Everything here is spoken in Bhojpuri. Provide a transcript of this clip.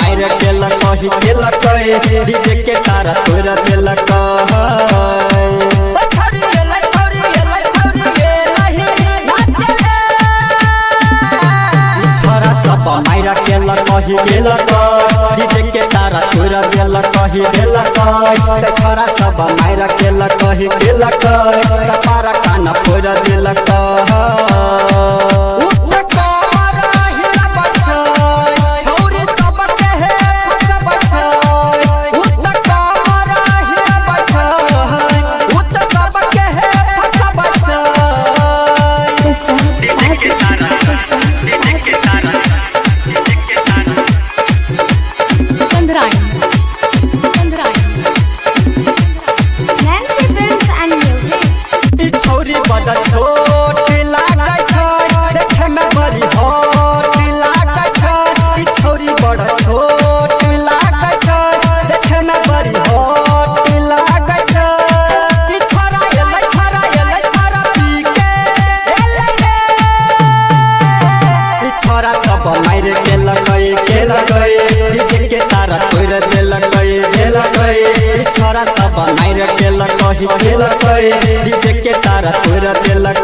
मायर केलक कही केलक डीजे के तारा तोड़ देलक मायरा केलक कही केलक डीजे के तारा तोड़ देलक कही देलक छोरा सब मायरा केलक कही केलक कपारा काना फोड़ देलक मायर केलक डीजे के तारा तोड़ देलक छोरा सब मायर केलक कही केलक डीजे के तारा तोड़ देलक